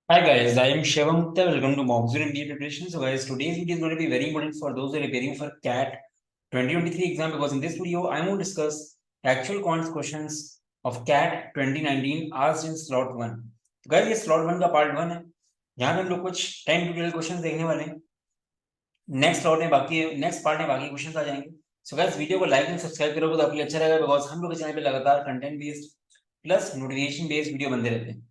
Hi guys, I am Shivam Gupta. Welcome to Moxie MBA Preparation. So guys, today's video is going to be very important for those who are preparing for CAT 2023 exam, because in this video I want to discuss actual quants questions of CAT 2019 asked in slot 1. तो guys ये slot 1 का part 1 है. यहाँ पे हम लोग कुछ 10 to 12 questions देखने वाले हैं. नेक्स्ट पार्ट में बाकी क्वेश्चंस आ जाएंगे. सो गाइस वीडियो को लाइक एंड सब्सक्राइब करोगे तो आपके लिए अच्छा रहेगा, बिकॉज हम लोग के चैनल पे लगातार content based plus notification based video बनते रहते हैं.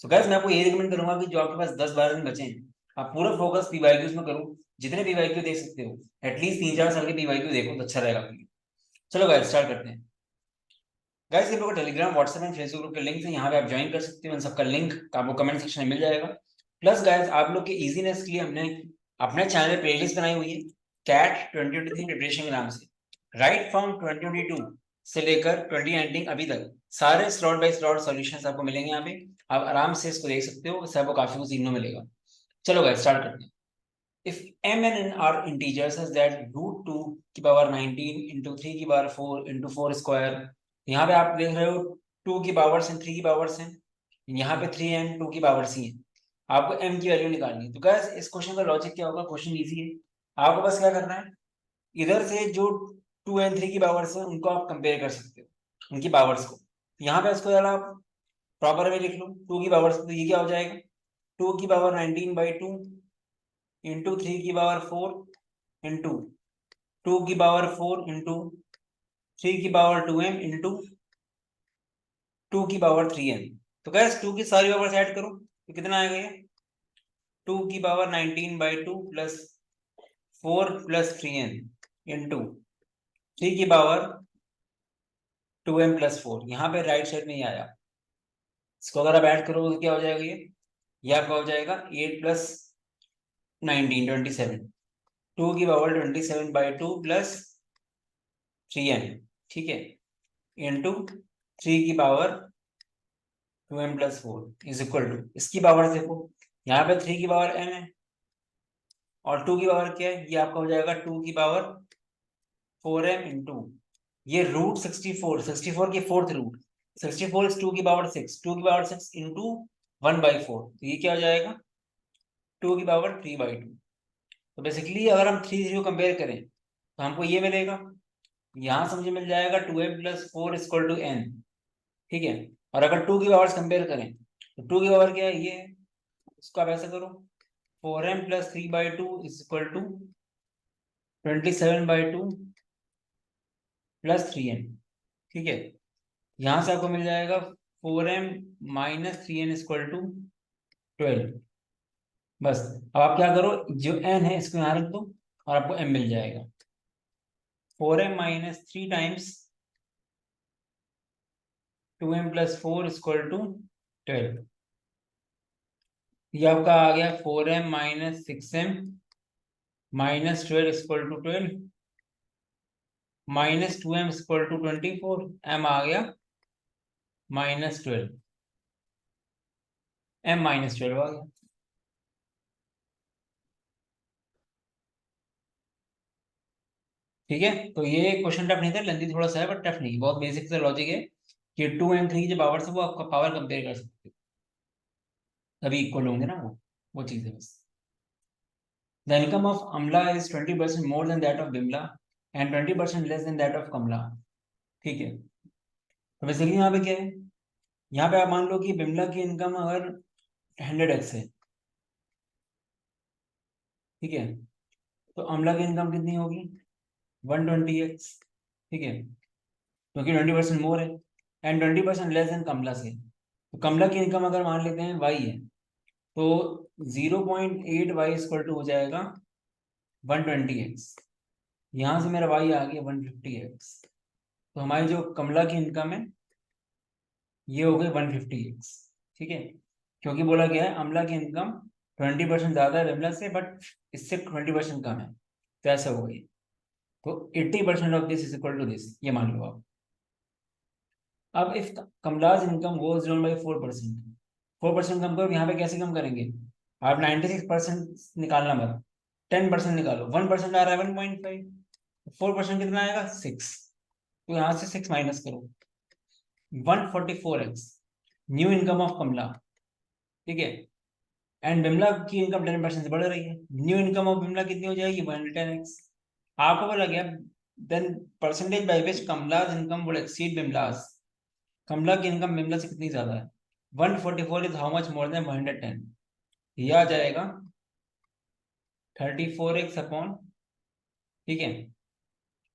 सो गाइस मैं आपको ये रिकमेंड करूंगा कि जो आपके पास 10-12 दिन बचे हैं, आप पूरा फोकस पीवाईक्यूज में करो. जितने पीवाईक्यू देख सकते हो, एटलीस्ट 3-4 साल के पीवाईक्यू देखो तो अच्छा रहेगा आपके लिए. चलो गाइस स्टार्ट करते हैं. गाइस ये लोग Telegram, WhatsApp and Facebook group के लिंक है, यहाँ पे आप ज्वाइन कर सकते हो. इन सबका लिंक आपको कमेंट सेक्शन में मिल जाएगा. प्लस गाइस आप लोग के इजीनेस के लिए हमने अपने चैनल पे प्लेलिस्ट बनाई हुई है कैट 2023 प्रिपरेशन के नाम से. राइट फ्रॉम 2022 से लेकर 2019 अभी तक सारे स्लॉट बाय स्लॉट सॉल्यूशंस आपको मिलेंगे यहाँ पे. आप आराम से इसको देख सकते हो, इससे आपको काफी कुछ सीखने मिलेगा. चलो गाइस स्टार्ट करते हैं. If m and n are integers such that root 2 की पावर 19 into 3 की पावर 4 into 4 स्क्वायर. यहाँ पे आप देख रहे हो 2 की पावर्स हैं, 3 की पावर्स हैं. यहाँ पे 3 एंड 2 की पावर्स ही है. आपको m की वैल्यू निकालनी है. तो गाइस इस क्वेश्चन का लॉजिक क्या होगा? क्वेश्चन इजी है. आपको बस क्या करना है, इधर से जो 2 एंड 3 की पावर्स है उनको आप कंपेयर कर सकते हो, उनकी पावर्स को. यहाँ पे इसको जरा आप प्रॉपर में लिख लो. 2 की पावर्स, तो ये क्या हो जाएगा? 2 की पावर 19/2 इंटू 3 की पावर 4 इंटू 2 की पावर 4 इंटू 3 की पावर 2m इंटू 2 की पावर 3n. तो गैस 2 की सारी पावर्स ऐड करो तो कितना आएगा ये? 2 की power 19/2 plus 4 plus 3n into 3 की पावर 2m प्लस 4. यहाँ पे राइट साइड में ही आया. इसको अगर आप ऐड करोगे तो क्या हो जाएगा ये आपका हो जाएगा 8 प्लस 19 27. 2 की पावर 27/2 प्लस 3n, ठीक है, इंटू 3 की power 2m plus 4 is equal to, इसकी पावर देखो, यहाँ पे 3 की पावर m है और 2 की पावर क्या है, ये आपका हो जाएगा 2 की पावर 4m इंटू ये रूट 64 की फोर्थ रूट. 64 इज 2 की पावर 6, 2 की पावर 6 इंटू 1/4. तो ये क्या हो जाएगा? 2 की पावर 3/2. तो बेसिकली अगर हम 3 को कंपेयर करें तो हमको ये मिलेगा. यहाँ से मुझे मिल जाएगा 2m plus 4 equal to n, ठीक है. और अगर 2 की पावर्स कंपेयर करें तो 2 की पावर क्या है, ये है. इसको आप ऐसा करो, 4m plus 3/2 is equal to 27/2 plus 3n, ठीक है. यहां से आपको मिल जाएगा 4m minus 3n equal to 12. बस अब आप क्या करो, जो n है इसको यहाँ रख दो और आपको m मिल जाएगा. 4m minus 3 times 2m plus 4 equal to 12. ये आपका आ गया 4m minus 6m minus 12 equal to 12 minus 2m equal to 24. m आ गया -12. m-12 आ गया. ठीक है. तो ये क्वेश्चन टफ नहीं था, लेंथी थोड़ा सा है बट टफ नहीं, बहुत बेसिक सा लॉजिक है कि 2 एंड 3 की जो पावर है वो आपका पावर कंपेयर कर सकते हो, तभी इक्वल होंगे ना वो चीज है बस. The income of Amala is 20% more than that of Bimala and 20% less than that of Kamala. ठीक है. तो बेसिकली यहाँ पे क्या है, यहाँ पे आप मान लो कि बिमला की इनकम अगर 100x है, ठीक है, तो अमला की इनकम कितनी होगी? 120x, ठीक है, क्योंकि 20% मोर है एंड 20% लेस देन कमला से. तो कमला की इनकम अगर मान लेते हैं y है, तो 0.8y इक्वल टू हो जाएगा 120x. यहाँ से मेरा y आ गया 150x. तो हमारी जो कमला की इनकम है ये हो गई 150x, ठीक है. क्योंकि बोला गया है अमला की इनकम 20% ज्यादा है विमला से, बट इससे 20% कम है, तो ऐसा हो गई. तो 80% of this is equal to this, ये मान लो आप. अब if Kamala's income goes down by 4%, 4% कम करो. यहाँ पे कैसे कम करेंगे? आप 96% निकालना मत, 10% निकालो. 1% आ रहा है 1.5, 4% कितना आएगा? 6. तो यहाँ से 6 माइनस करो. 144x new income of Kamala, ठीक है. एंड बिमला की इनकम 10% से बढ़ रही है, न्यू इनकम ऑफ बिमला कितनी हो जाएगी 110x। आपको पता लग गया, then percentage by which Kamala's income would exceed Bimala's, Kamala की इनकम बिमला से कितनी ज्यादा है, 144 is how much more than 110, ये आ जाएगा 34x अपॉन, ठीक है,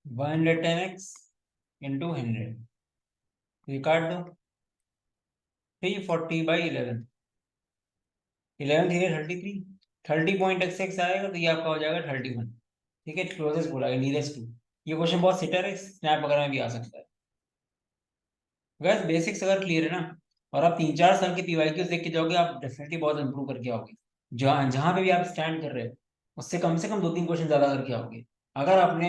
110x इंटू 100, ये काट दो, 340/11, 11 थ्री 33, 30.xx आएगा तो ये आपका हो जाएगा 31, ठीक है, क्लोजेस्ट बोला नियरेस्ट टू। ये क्वेश्चन बहुत सिटर है, स्नैप वगैरह में भी आ सकता है। वैसे बेसिक्स अगर क्लियर है ना, और आप 3-4 साल के पीवाईक्यूज देख के जाओगे, आप डेफिनेटली बहुत इंप्रूव करके आओगे। जहाँ जहाँ पे भी आप स्टैंड कर रहे हो उससे कम से कम 2-3 क्वेश्चन ज्यादा करके आओगे, अगर आपने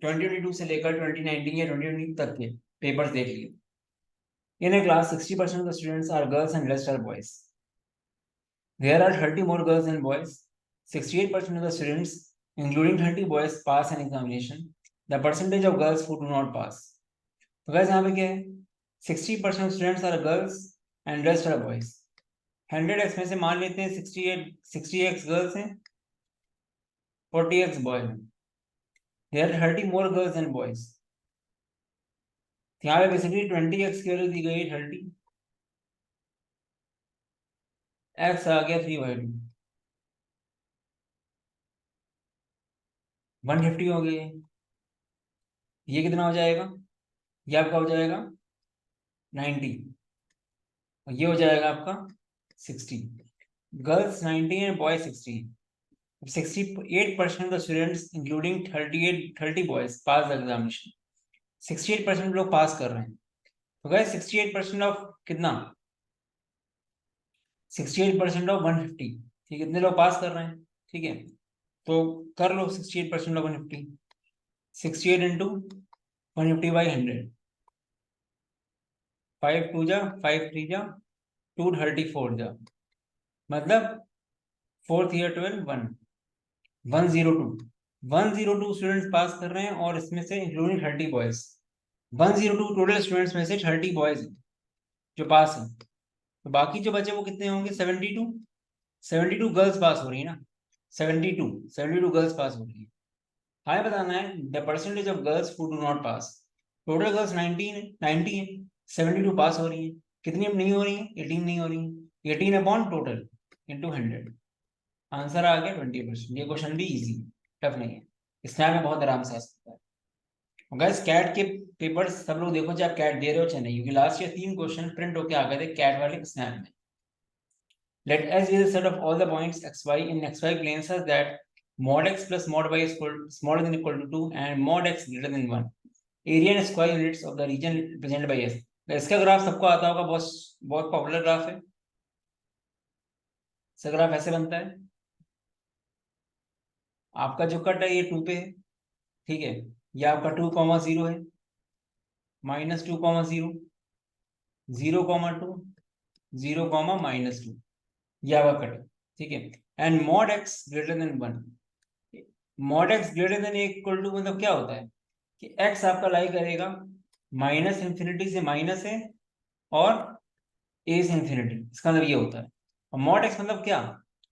2022 से लेकर 2019 या 2020 तक के पेपर्स देख लिए। इन ए class 60% of the students are girls and rest are boys. There are 30 more girls than boys. 68% of the students, including 30 boys, pass an examination. The percentage of girls who do not pass. तो guys यहाँ पे क्या है, 60% students are girls and rest are boys. 100x में से मान लेते हैं 60x गर्ल्स हैं, 40x बॉयज हैं। There are 30 more girls than boys. यहाँ पे बेसिकली 20x की वैल्यू दी गई है 30, x आ गया 3/2, 150 हो गई। ये कितना हो जाएगा, ये आपका हो जाएगा 90, और ये हो जाएगा आपका 60। Girls 90 and boys 60। 68% of the students including 30 boys pass the examination। 68% लोग पास कर रहे हैं, तो गाइस 68% ऑफ कितना, 68% ऑफ 150, ठीक है, कितने लोग पास कर रहे हैं, ठीक है, तो कर लो 68% ऑफ 150, 68 इंटू 150/100, 5 2 जा 5 3 जा 234 जा, मतलब 4 3 12 1 102 102 स्टूडेंट्स पास कर रहे हैं, और इसमें से इंक्लूडिंग 30 बॉयज। 102 टोटल स्टूडेंट्स में से 30 बॉयज जो पास हैं, तो बाकी जो बचे वो कितने होंगे, 72। 72 गर्ल्स पास हो रही है ना, 72 गर्ल्स पास हो रही है। हमें बताना है the percentage of girls who do not pass. Total girls 19 है, 90 है, 72 पास हो रही है, कितनी नहीं हो रही है, 18 नहीं हो रही है, 18 अपॉन टोटल इंटू 100, आंसर आ गया 20%। ये क्वेश्चन भी इजी, टफ नहीं है, इसमें में बहुत आराम से आ सकता है। गैस कैट के पेपर सब लोग देखो, चाहे आप कैट दे रहे हो चाहे नहीं, क्योंकि लास्ट ईयर 3 क्वेश्चन प्रिंट होके आ गए थे कैट वाले स्नैप में। Let S be the set of all the points xy in xy plane such that mod x plus mod y is smaller than or equal to 2 and mod x greater than 1. Area and square units of the region represented by S. इसका graph सबको आता होगा, बहुत बहुत popular graph है। इसका graph ऐसे बनता है, आपका जो कट है ये 2 पे है, ठीक है, ये आपका 2,0 है, -2,0, 0,2, 0,-2, ये आपका कट है, ठीक है। And mod x greater than 1, mod x greater than equal to मतलब क्या होता है कि x आपका लाई करेगा -∞ से माइनस है और a से इंफिनिटी, इसका मतलब ये होता है। और mod x मतलब क्या,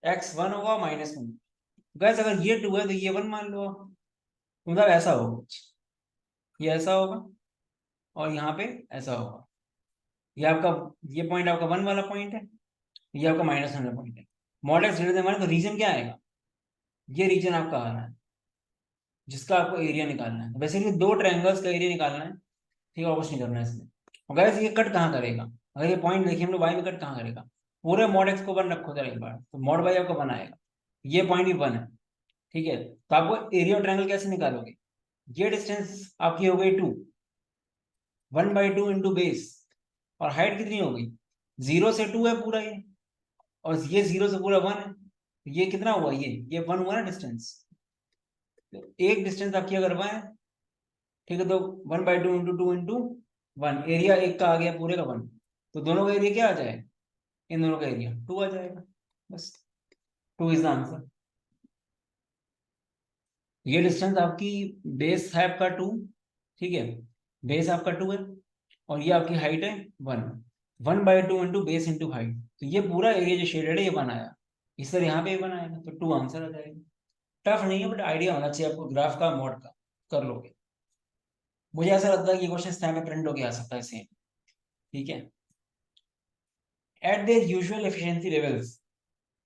x 1 होगा -1। गैस अगर ये 2 है तो ये 1 मान लो आप, मतलब ऐसा होगा कुछ, ये ऐसा होगा और यहाँ पे ऐसा होगा। ये आपका, ये पॉइंट आपका 1 वाला पॉइंट है, ये आपका -1 वाला पॉइंट है। mod x ग्रेटर देन 1 तो रीजन क्या आएगा, ये रीजन आपका आ रहा है जिसका आपको एरिया निकालना है। बेसिकली 2 ट्रायंगल्स का एरिया निकालना है, ठीक है, और कुछ नहीं करना है इसमें। और गाइस ये कट कहाँ करेगा, अगर ये पॉइंट देखिए हम लोग y में कट कहाँ करेगा, पूरे mod x को 1 रखो जरा एक बार, तो mod y आपका 1 आएगा, ये पॉइंट भी 1 है, ठीक है। तो आपको एरिया ऑफ ट्रायंगल कैसे निकालोगे, ये डिस्टेंस आपकी हो गई 2, 1/2 इंटू बेस, और हाइट कितनी हो गई, 0 से 2 है पूरा ये, और ये 0 से पूरा 1 है, तो ये कितना हुआ, ये 1 हुआ ना डिस्टेंस। तो एक डिस्टेंस आपकी अगर 1 है, ठीक है, तो 1/2 इंटू 2 इंटू 1, एरिया एक का आ गया पूरे का 1, तो दोनों का एरिया क्या आ जाए, इन दोनों का एरिया 2 आ जाएगा, बस 2 इज द आंसर। ये डिस्टेंस आपकी बेस है आपका 2, ठीक है, बेस आपका 2 है, और ये आपकी हाइट है 1, 1/2 इंटू बेस इंटू हाइट, तो ये पूरा एरिया जो शेडेड है ये 1 आया। इस तरह यहाँ पे 1 आएगा तो 2 आंसर आ जाएगा। टफ नहीं है बट आइडिया होना चाहिए आपको ग्राफ का, मोड का, कर लोगे। मुझे ऐसा लगता है कि क्वेश्चन टाइम में प्रिंट होके आ सकता है सेम। ठीक है। Eight there usual efficiency levels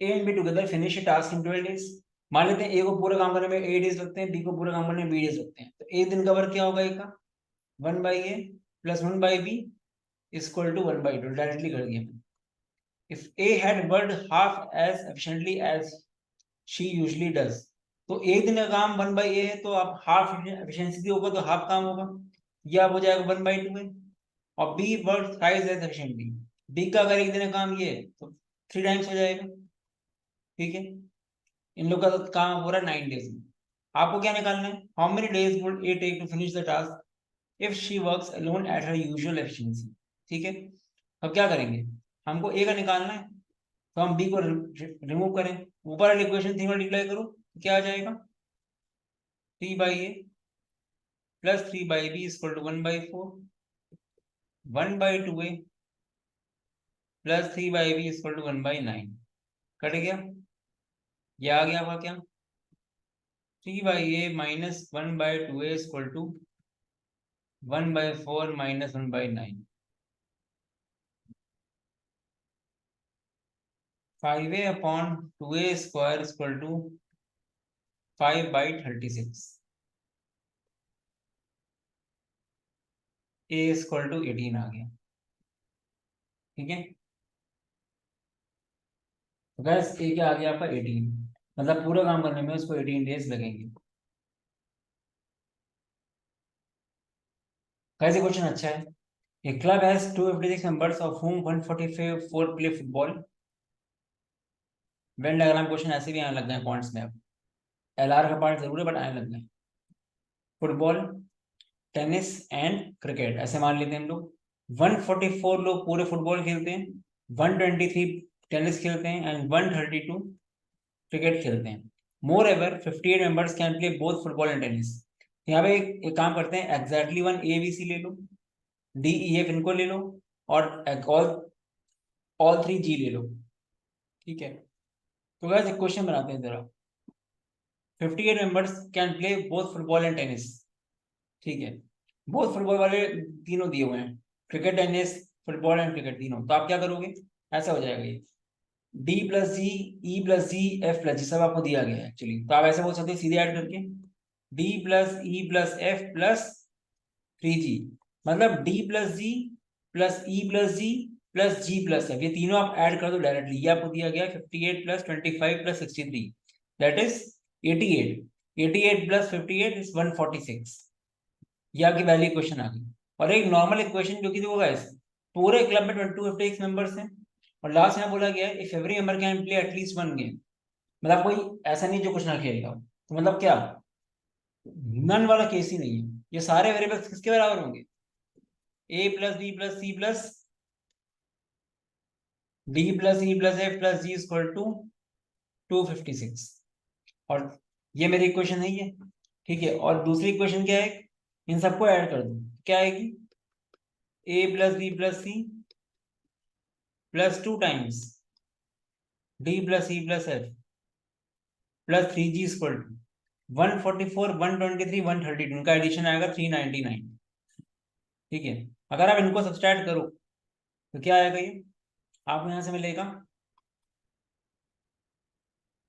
A and be together finish a task in 12 days. मान लेते हैं ए को पूरा काम करने में 8 डेज लगते हैं, बी को पूरा काम करने में 20 डेज लगते हैं, तो एक दिन का वर्क क्या होगा ए का? 1/a plus 1/b equal to 1/2। Directly कर दिया मैंने। If A had worked half as efficiently as she usually does, तो एक दिन का काम 1/a है, तो आप हाफ एफिशिएंसी भी होगा तो हाफ काम होगा, या आप हो जाएगा 1/2 है। और B work thrice as efficiently, B का अगर एक दिन का काम ये है तो 3 टाइम्स हो जाएगा। ठीक है। इन लोग का तो काम हो रहा है 9 डेज में। आपको क्या निकालना है? How many days would A take to finish the task if she works alone at her usual efficiency. ठीक है। अब क्या करेंगे? हमको ए का निकालना है, तो हम बी को रिमूव करें, ऊपर वाली इक्वेशन 3 मल्टीप्लाई करो तो क्या आ जाएगा? 3/a plus 3/b equal to 1/4, 1/2a plus 3/b equal to 1/9। Cut गया। ये आ गया आपका क्या? 3/a minus 1/2a equal to 1/4 minus 1/9। 5a upon 2a square equal to 5/36। a equal to 18 आ गया। ठीक है। तो गैस ए क्या आ गया आपका? 18। मतलब पूरा काम करने में उसको 18 डेज लगेंगे। कैसे क्वेश्चन अच्छा है। A club has 256 members of whom 144 play football। Venn diagram question ऐसे भी आने लग गए पॉइंट्स में अब। एलआर का पार्ट जरूर है बट आने लग गए। फुटबॉल, टेनिस एंड क्रिकेट ऐसे मान लेते हैं हम लोग। 144 लोग पूरे फुटबॉल खेलते हैं, 123 टेनिस खेलते हैं एंड 132 क्रिकेट खेलते हैं। Moreover 58 members can play both football and tennis. यहाँ पे एक काम करते हैं, exactly one A B C ले लो, डी ई एफ इनको ले लो, और ऑल ऑल 3 जी ले लो। ठीक है। तो गाइस एक क्वेश्चन बनाते हैं जरा। 58 members can play both football and tennis. ठीक है। बोथ फुटबॉल वाले तीनों दिए हुए हैं, cricket, tennis, football and cricket तीनों। तो आप क्या करोगे? ऐसा हो जाएगा ये, डी प्लस जी, ई प्लस जी, एफ प्लस जी, सब आपको दिया गया है एक्चुअली। तो आप ऐसे बोल सकते हैं सीधे ऐड करके, D plus E plus F plus 3g। मतलब डी प्लस जी प्लस ई प्लस जी प्लस जी प्लस एफ, ये तीनों आप ऐड कर दो डायरेक्टली। ये आपको दिया गया 58 plus 25 plus 63, that is 88। 88 plus 58 is 146। ये आपकी वैलिड क्वेश्चन आ गई। और एक नॉर्मल इक्वेशन जो कि देखो गाइस, पूरे क्लब में 256 मेंबर्स हैं, और लास्ट में बोला गया है if every member can play at least one game. मतलब कोई ऐसा नहीं जो कुछ ना खेलेगा, तो मतलब क्या, नन वाला केस ही नहीं है। ये सारे वेरिएबल्स किसके बराबर होंगे? A plus B plus C plus D plus E plus F plus G equal to 256। और ये मेरी इक्वेशन है ये। ठीक है। और दूसरी इक्वेशन क्या है? इन सबको ऐड कर दो, क्या आएगी? A plus B plus C plus 2 times D plus E plus F plus 3g equal to 144, 123, 132, उनका एडिशन आएगा 399। ठीक है। अगर आप इनको सब्सट्रैक्ट करो तो क्या आएगा? ये आपको यहाँ से मिलेगा,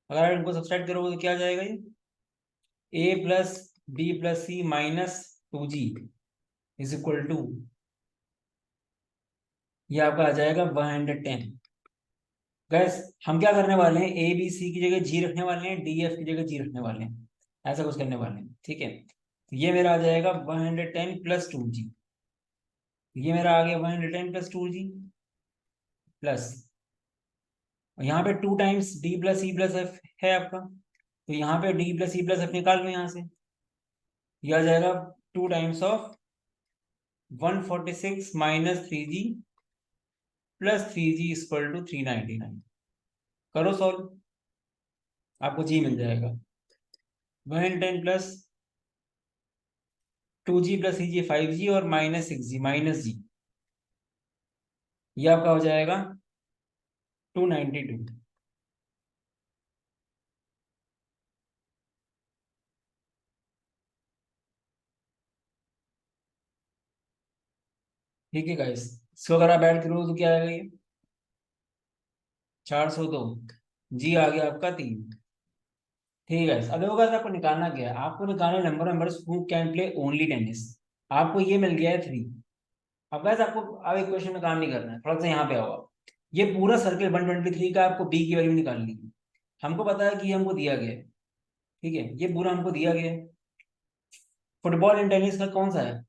अगर आप इनको सब्सट्रैक्ट करोगे तो क्या आ जाएगा? ये A plus B plus C minus 2g is equal to, ये आपका आ जाएगा 110। गैस हम क्या करने वाले हैं, ए बी सी की जगह जी रखने वाले हैं, डी एफ की जगह जी रखने वाले हैं, ऐसा कुछ करने वाले हैं। ठीक है। तो ये मेरा आ जाएगा 110 प्लस 2g। ये मेरा आ गया 110 प्लस 2g प्लस, यहाँ पे 2 times D plus E plus F है आपका, तो यहाँ पे D plus E plus F निकाल लो यहाँ से। ये आ जाएगा 2 times of 146 minus 3g plus 3g equal to 399। करो सॉल्व, आपको जी मिल जाएगा। 110 plus 2g plus 3g 5g और माइनस 6g माइनस जी, ये आपका हो जाएगा 292। ठीक है गाइस, इसको अगर आप ऐड करो तो क्या आएगा ये 402, जी आ गया आपका 3। ठीक है गाइस, अब देखो guys, आपको निकालना क्या है, आपको निकालना number of members who can play only tennis. आपको ये मिल गया है 3। अब गाइस आपको अब एक क्वेश्चन में काम नहीं करना है, थोड़ा सा यहाँ पे आओ आप। ये पूरा सर्किल 123 का आपको बी की वैल्यू निकालनी है। हमको पता है कि ये हमको दिया गया है, ठीक है, ये पूरा हमको दिया गया है। फुटबॉल एंड टेनिस का कौन सा है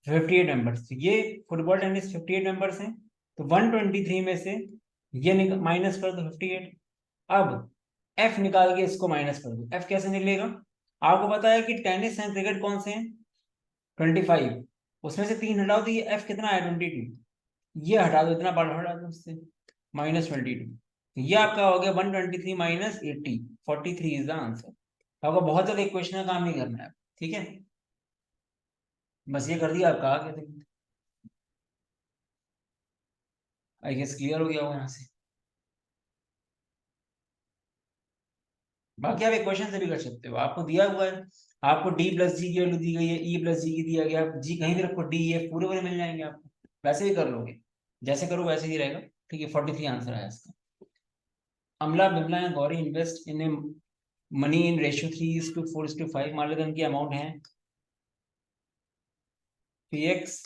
58 मेंबर्स, ये फुटबॉल टेनिस 58 मेंबर्स हैं। तो 123 में से ये माइनस कर दो 58। अब एफ निकाल के इसको माइनस कर दो, एफ कैसे निकलेगा। आपको पता है कि टेनिस एंड क्रिकेट कौन से हैं 25, उसमें से 3 हटाओ तो ये एफ कितना है 22। ये हटा दो, इतना बार हटा दो उससे, -22। ये आपका हो गया 123 माइनस 80, 43 इज द आंसर। आपको बहुत ज्यादा इक्वेशन का काम नहीं करना है, ठीक है, बस ये कर दिया आपका आ गया। आई गेस क्लियर हो गया होगा यहाँ से। बाकी आप इक्वेशन से भी कर सकते हो, आपको दिया हुआ है, आपको डी प्लस जी की वैल्यू दी गई है, ई प्लस जी की दिया गया, जी कहीं भी रखो, डी एफ पूरे पूरे मिल जाएंगे आपको, वैसे ही कर लोगे, जैसे करो वैसे ही रहेगा। ठीक है, 43 आंसर आया इसका। Amala Bimala and Gauri invest in a money in ratio 3:4:5, मान लेते हैं उनकी अमाउंट है 3x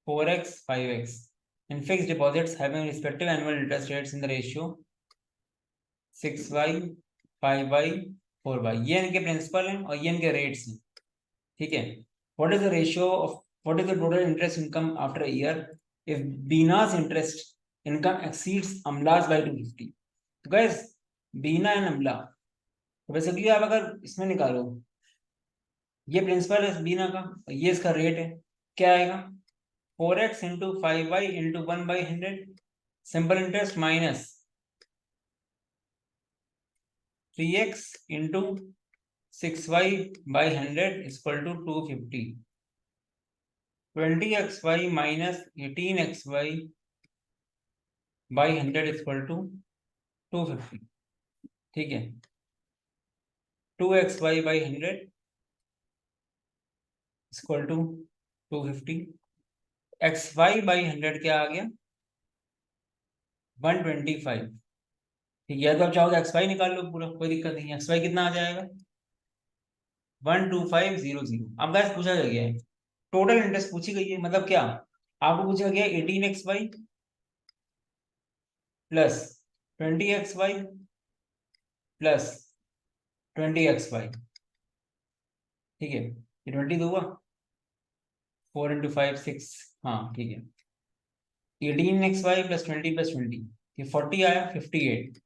4x 5x in fixed deposits having respective annual interest rates in the ratio 6y 5y 4y। ये इनके प्रिंसिपल हैं और ये इनके रेट्स हैं, ठीक है। What is the ratio of what is the total interest income after a year if Beena's interest income exceeds Amala's by 250। तो गाइस बीना एंड अमला, तो बेसिकली आप अगर इसमें निकालो, ये प्रिंसिपल है बीना का और ये इसका रेट है, क्या आएगा 4x into 5y into 1/100 simple interest minus 3x into 6y/100 equal to 250, 20xy minus 18xy/100 equal to 250। ठीक है, 2xy/100 इक्वल टू 250, xy/100 क्या आ गया 125। ठीक है, तो आप चाहोगे एक्स वाई निकाल लो पूरा, कोई दिक्कत नहीं है, एक्स वाई कितना आ जाएगा 12500। अब गाइस पूछा गया है टोटल इंटरेस्ट पूछी गई है, मतलब क्या आपको पूछा गया 18xy plus 20xy plus 20xy। ठीक है, ये 20 दूंगा, 4 × 5 6, हाँ ठीक है, 18xy प्लस 20 ये 40 आया 58,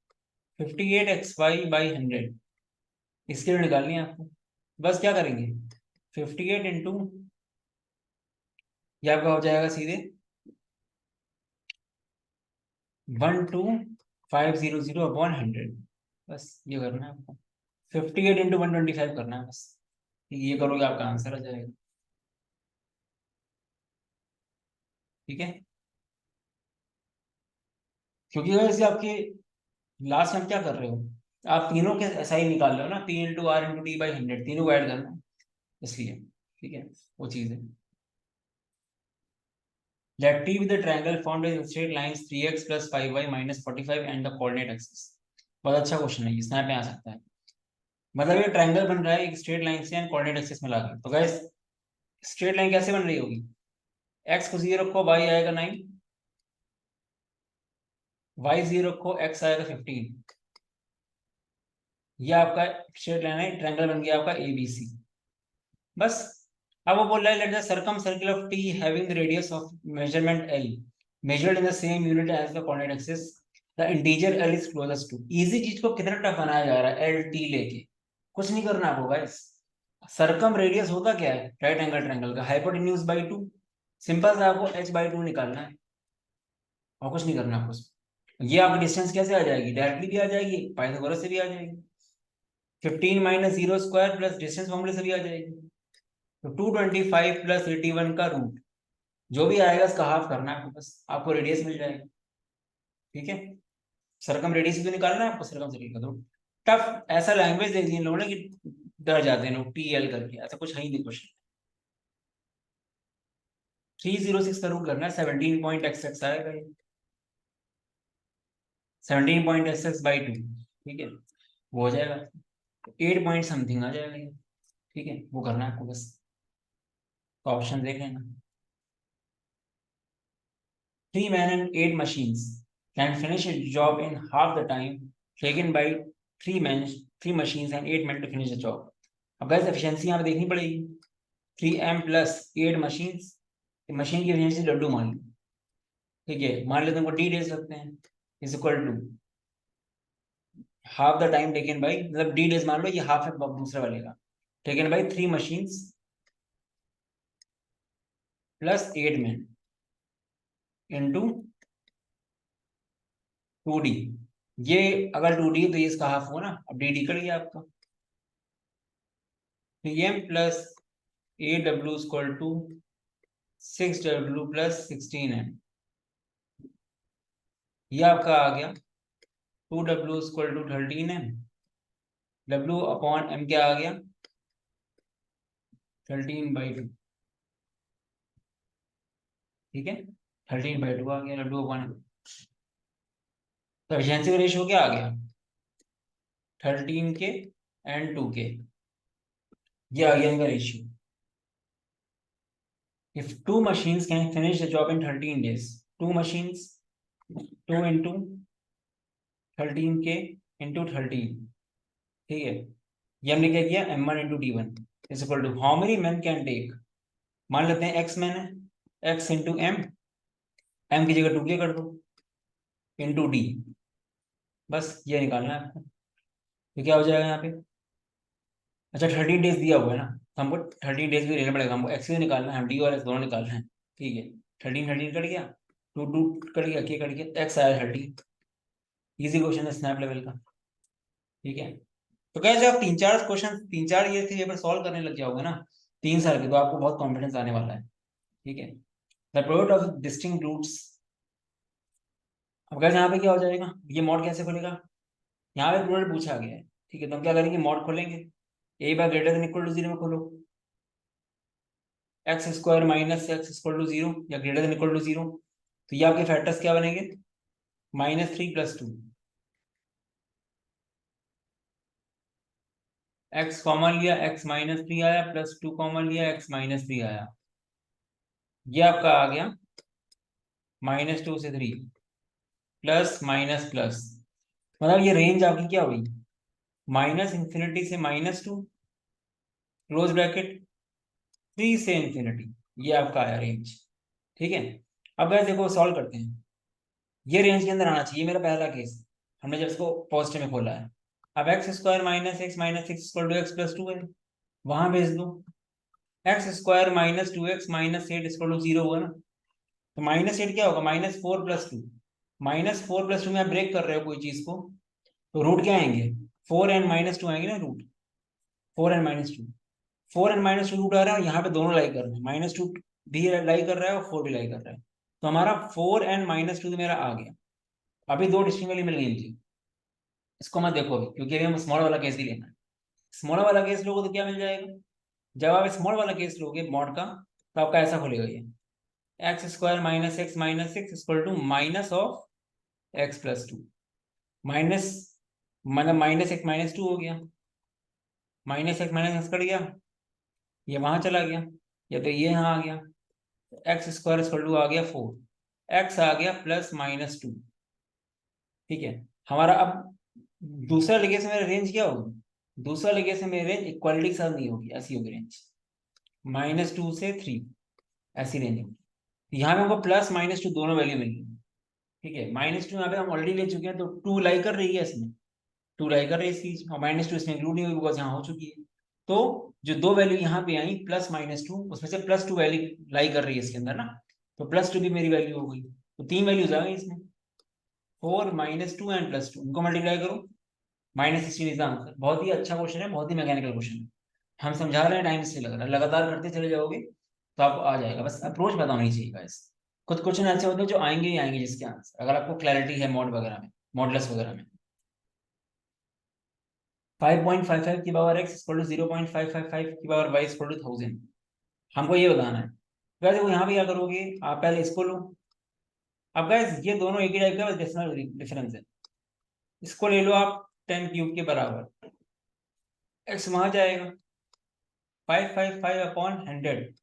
58xy/100 इसके लिए निकालनी है आपको। बस क्या करेंगे 58 इंटू, ये आपका हो जाएगा सीधे 12500/100, बस ये करना है आपको, 58 इंटू 125 करना है बस, ये करोगे आपका आंसर आ जाएगा। ठीक है, क्योंकि वैसे आपके लास्ट टाइम क्या कर रहे हो, आप तीनों के ऐसा ही निकाल रहे हो ना, 3 × r × t/100 तीनों को ऐड करना है, इसलिए। ठीक है, वो चीज है। Let T be the triangle formed by straight lines 3x plus 5y minus 45 and the coordinate axis। बहुत अच्छा क्वेश्चन है, इस पे आ सकता है, मतलब ये ट्रायंगल बन रहा है एक स्ट्रेट लाइन से एंड कोऑर्डिनेट एक्सिस में लाकर। तो गाइस स्ट्रेट लाइन कैसे बन रही होगी, x को 0 रखो y आएगा 9, y 0 रखो x आएगा 15। ये आपका स्ट्रेट लाइन है, ट्रायंगल बन गया आपका ABC। बस अब वो बोल रहा है let the circum circle of T having the radius of measurement L measured in the same unit as the coordinate axis the integer L is closest to. Easy चीज को कितना टफ बनाया जा रहा है LT लेके, कुछ नहीं करना आपको गाइस। सरकम रेडियस होता क्या है राइट एंगल ट्रायंगल का, हाइपोटेन्यूज बाई 2, सिंपल से आपको h/2 निकालना है और कुछ नहीं करना आपको। ये आपकी डिस्टेंस कैसे आ जाएगी, डायरेक्टली भी आ जाएगी, पाइथागोरस से भी आ जाएगी, 15 - 0² प्लस डिस्टेंस फॉर्मूले से भी आ जाएगी। तो 225 प्लस 81 का रूट जो भी आएगा उसका हाफ करना है आपको, बस आपको रेडियस मिल जाएगा। ठीक है, सरकम रेडियस भी निकालना है आपको, सरकम सर्किल का। तो टफ ऐसा लैंग्वेज दे दी इन लोगों ने कि, 10 जाते हैं लोग TL करके, ऐसा कुछ है ही नहीं क्वेश्चन। 306 का रूट करना है, 17.xx आएगा ये, 17.xx/2, ठीक है, वो हो जाएगा 8 पॉइंट समथिंग आ जाएगा ये, ठीक है, वो करना है आपको बस, तो ऑप्शन देख लेना। 3 men and 8 machines can finish a job in half the time taken by 3 men, 3 machines and 8 men to finish the job। अब गैस एफिशिएंसी यहाँ पे देखनी पड़ेगी, 3m प्लस 8 मशीन्स, मशीन की एफिशिएंसी W मान लो, ठीक है, मान लेते हैं उनको D डेज रखते हैं, is equal to half the time taken by, मतलब D डेज मान लो, ये हाफ है दूसरे वाले का, taken by 3 machines plus 8 men into 2D। ये अगर 2D है तो ये इसका हाफ हुआ ना, अब डी कट गया आपका, 3m plus 8w equal to 6w plus 16m, ये आपका आ गया 2w equal to 13m, w upon m क्या आ गया 13/2, ठीक है, 13/2 आ गया w अपॉन m। तो एफिशिएंसी का रेशियो क्या आ गया 13 के एंड 2 के, ये आ गया इनका ratio. If 2 machines can finish the job in 13 days, 2 machines, 2 into 13k into 13, ठीक है, ये हमने क्या किया m1 into d1 is equal to how many man can take, मान लेते हैं x मैन है, x इंटू m की जगह 2k कर दो इंटू d, बस ये निकालना है आपको, तो क्या हो जाएगा यहाँ पे, अच्छा 13 डेज दिया हुआ है ना, तो हमको 13 डेज भी लेना पड़ेगा, हमको x भी निकालना है, हम d और x दोनों निकालना है, ठीक है, 13 कट गया, 2 कट गया, k कट गया, x आया 30। इजी क्वेश्चन है स्नैप लेवल का, ठीक है। तो क्या जब 3-4 क्वेश्चन 3-4 ये थे पेपर सॉल्व करने लग जाओगे ना 3 साल के, तो आपको बहुत कॉन्फिडेंस आने वाला है, ठीक है। The product of distinct roots, अब यहाँ पे क्या हो जाएगा, ये मॉड कैसे खुलेगा, यहाँ पे प्रोडक्ट पूछा गया है, ठीक है, तो हम क्या करेंगे मॉड खोलेंगे, A bar greater than equal to 0 में खोलो, x square minus x equal to 0 या ग्रेटर देन इक्वल टू 0, तो ये आपके फैक्टर्स क्या बनेंगे -3 + 2, एक्स कॉमन लिया x -3 आया, +2 कॉमन लिया x -3 आया, ये आपका आ गया -2 से 3 प्लस माइनस प्लस, मतलब ये रेंज आपकी क्या हुई -∞ से -2 क्लोज ब्रैकेट 3 से इंफिनिटी, ये आपका आया रेंज, ठीक है। अब वैसे देखो सॉल्व करते हैं, ये रेंज के अंदर आना चाहिए, मेरा पहला केस हमने जब इसको पॉजिटिव में खोला है, अब x square -x equal to x + 2 है, वहां भेज दो, x square -2x - 8 equal to 0 हुआ ना, तो -8 क्या होगा -4 + 2, -4 + 2 में आप ब्रेक कर रहे हो कोई चीज को, तो रूट क्या आएंगे 4n - 2 आएंगे ना, रूट 4n - 2, 4n - 2 रूट आ रहा है, यहाँ पे दोनों लाई कर रहे हैं, -2 भी लाई कर रहा है और 4 भी लाई कर रहा है, तो हमारा 4n - 2 मेरा आ गया। अभी दो डिस्टिंक्ट वैल्यू मिल गई मुझे, इसको मत देखो अभी, क्योंकि अभी हम स्मॉल वाला केस ही लेना है, स्मॉल वाला केस लोगे तो क्या मिल जाएगा, जब आप स्मॉल वाला केस लोगे मॉड का, तो आपका ऐसा खुलेगा ये x square -x - 6 equal to minus of x + 2, minus मतलब -x - 2 हो गया, -x कट गया, ये वहां चला गया, या तो ये यहाँ आ गया, एक्स स्क्वायर इक्वल टू आ गया 4, एक्स आ गया +-2, ठीक है। हमारा अब दूसरा लिखे से मेरा रेंज क्या होगी, दूसरा लिखे से मेरी रेंज इक्वालिटी के साथ नहीं होगी, ऐसी होगी रेंज -2 से 3, ऐसी रेंज होगी, यहाँ पे हमको +-2 दोनों वैल्यू मिल गई, ठीक है, -2 यहाँ पे हम ऑलरेडी ले चुके हैं, तो 2 लाई कर रही है इसमें, 2 लाई कर रही है इसकी, और -2 इसमें इंक्लूड नहीं हुई बिकॉज यहाँ हो चुकी है, तो जो दो वैल्यू यहाँ पे आई +-2, उसमें से +2 वैल्यू लाई कर रही है इसके अंदर ना, तो +2 भी मेरी वैल्यू हो गई, तो 3 वैल्यूज आ गई इसमें, 4 -2 एंड +2, इनको मल्टीप्लाई करो, -16 इज द आंसर। बहुत ही अच्छा क्वेश्चन है, बहुत ही मैकेनिकल क्वेश्चन है, हम समझा रहे हैं टाइम से लग रहा है, लगातार करते चले जाओगे तो आपको आ जाएगा, बस अप्रोच पता होनी चाहिए गाइस। कुछ क्वेश्चन ऐसे होते हैं जो आएंगे ही आएंगे जिसके आंसर, अगर आपको क्लैरिटी है मॉड वगैरह में, मॉडलेस वगैरह में। 5.55 की पावर x इक्वल टू 0.555 की पावर y इक्वल टू 1000, हमको ये बताना है गाइस वो यहाँ पे क्या करोगे, आप पहले इसको लो। अब गाइस ये दोनों एक ही टाइप का, डेसिमल डिफरेंस है। इसको ले लो आप 10³ के बराबर, एक्स वहां जाएगा 555/100,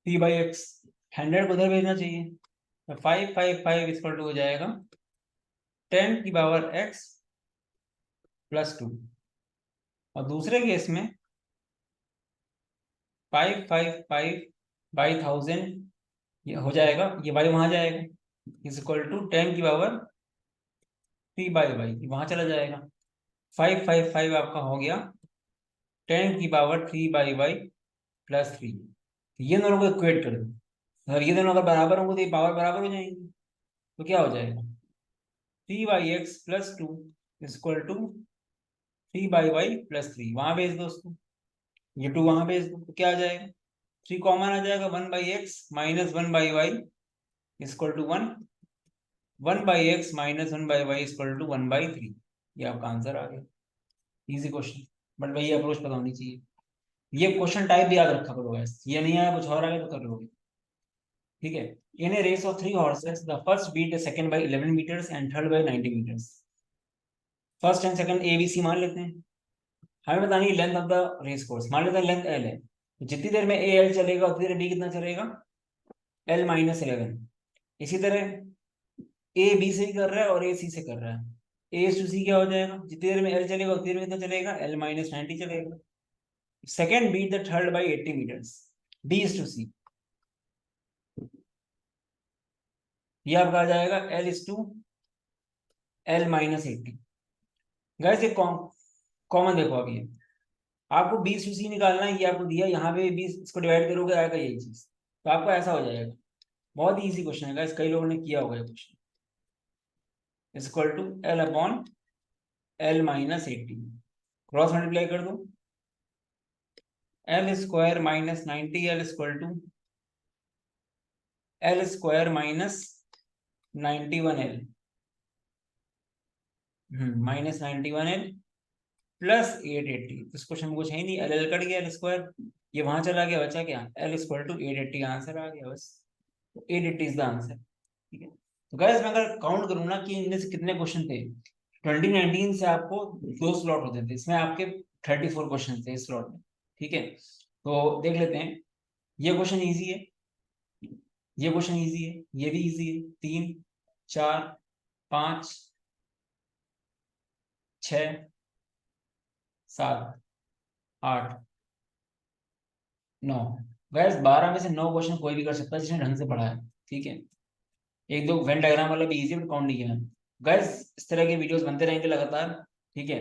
3/x, 100 को उधर भेजना चाहिए, तो 555 इक्वल टू हो जाएगा 10⁻x+2। और दूसरे केस में 555/1000 ये हो जाएगा, ये y वहां जाएगा, इज इक्वल टू 10⁻3/y, वहां चला जाएगा। 555 आपका हो गया 10⁻3/y+3। ये दोनों को इक्वेट कर दो, अगर ये दोनों अगर बराबर होंगे तो ये पावर बराबर हो जाएंगी, तो क्या हो जाएगा 3x+2 इक्वल टू 3y+3, वहां भेज दो उसको, ये 2 वहां भेज दो, तो क्या आ जाएगा 3 कॉमन आ जाएगा, 1/x minus 1/y equal to 1, 1/x minus 1/y equal to 1/3। ये आपका आंसर आ गया। इजी क्वेश्चन, बट भाई ये अप्रोच पता होनी चाहिए। ये क्वेश्चन टाइप भी याद रखा करो गाइस, ये नहीं आया कुछ और आ गया तो कर लोगे। ठीक है, in a race of 3 horses the first beat the second by 11 metres and third by 90 metres. First and second A B C मान लेते हैं, हमें बतानी है length of the race course, मान लेते हैं लेंथ एल है, तो जितनी देर में ए एल चलेगा उतनी देर बी कितना चलेगा, L-11। इसी तरह ए बी से ही कर रहा है और ए सी से कर रहा है, ए टू सी क्या हो जाएगा, जितनी देर में एल चलेगा उतनी देर में कितना चलेगा, L-90 चलेगा। Second beat the third by 80 metres, B is to C, ये आपका आ जाएगा L/L-80। गैस ये कॉमन देखो अभी है, आपको बी टू सी निकालना है, ये आपको दिया, यहाँ पे बी इसको डिवाइड करोगे आएगा यही चीज, तो आपको ऐसा हो जाएगा। बहुत ही इजी क्वेश्चन है गाइस, कई लोगों ने किया होगा ये question. Equal to L/L-80, cross multiply कर दो, L² - 90 L equal to L² - 91L, -91L plus 880। इस क्वेश्चन में कुछ है ही नहीं, L कट गया, L², ये वहां चला गया, बचा क्या, L इक्वल टू 880, आंसर आ गया बस। 880 इज द आंसर। ठीक है, तो गाइस मैं अगर काउंट करूँ ना कि इनमें से कितने क्वेश्चन थे, 2019 से आपको 2 स्लॉट होते थे, इसमें आपके 34 क्वेश्चन थे इस स्लॉट में। ठीक है, तो देख लेते हैं। ये क्वेश्चन इजी है, ये क्वेश्चन इजी है, ये भी इजी है। 3 4 5 6 7 8 9, गैस 12 में से 9 क्वेश्चन कोई भी कर सकता है जिसने ढंग से पढ़ा है। ठीक है, एक दो वेन डायग्राम वाला भी इजी, बट काउंट नहीं किया। गैस इस तरह के वीडियोस बनते रहेंगे लगातार। ठीक है,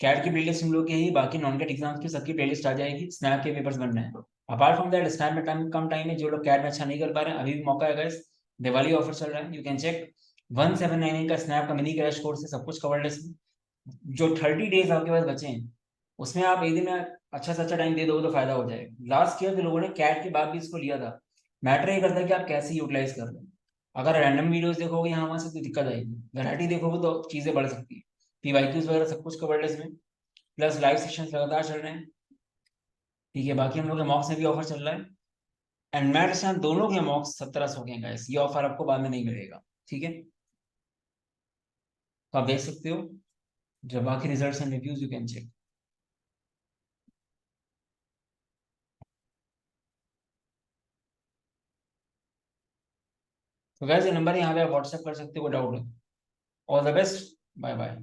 कैट की प्लेलिस्ट हम लोग की है, बाकी नॉन कैट एग्जाम्स की सबकी प्लेलिस्ट आ जाएगी, स्नैप के पेपर्स बन रहे हैं। अपार्ट फ्रॉम दैट स्नैप में टाइम कम टाइम है, जो लोग कैट में अच्छा नहीं कर पा रहे हैं अभी भी मौका है गैस, दिवाली ऑफर चल रहा है, यू कैन चेक। 1799 का स्नैप का मिनी क्रैश कोर्स है, सब कुछ कवर्ड है इसमें। जो 30 डेज आपके पास बचे हैं उसमें आप एक दिन में अच्छा से अच्छा टाइम दे दोगे तो फायदा हो जाएगा। लास्ट ईयर के लोगों ने कैट के बाद भी इसको लिया था। मैटर ये करता है कि आप कैसे यूटिलाइज कर रहे हो। अगर रैंडम वीडियोस देखोगे यहाँ वहां से तो दिक्कत आएगी, वैरायटी देखोगे तो चीजें बढ़ सकती है। पीवाईक्यूज वगैरह सब कुछ कवर्ड है इसमें, प्लस लाइव सेशंस लगातार चल रहे हैं। ठीक है, बाकी हम लोग के मॉक्स में भी ऑफर चल रहा है, एंड मैट स्टैंड दोनों के मॉक्स 1700 के हैं गाइस, ये ऑफर आपको बाद में नहीं मिलेगा। ठीक है, तो आप देख सकते हो, जब बाकी results and reviews you can check. तो गाइस ये नंबर है, यहाँ पे आप व्हाट्सएप कर सकते हो, डाउट है। All the best, bye bye.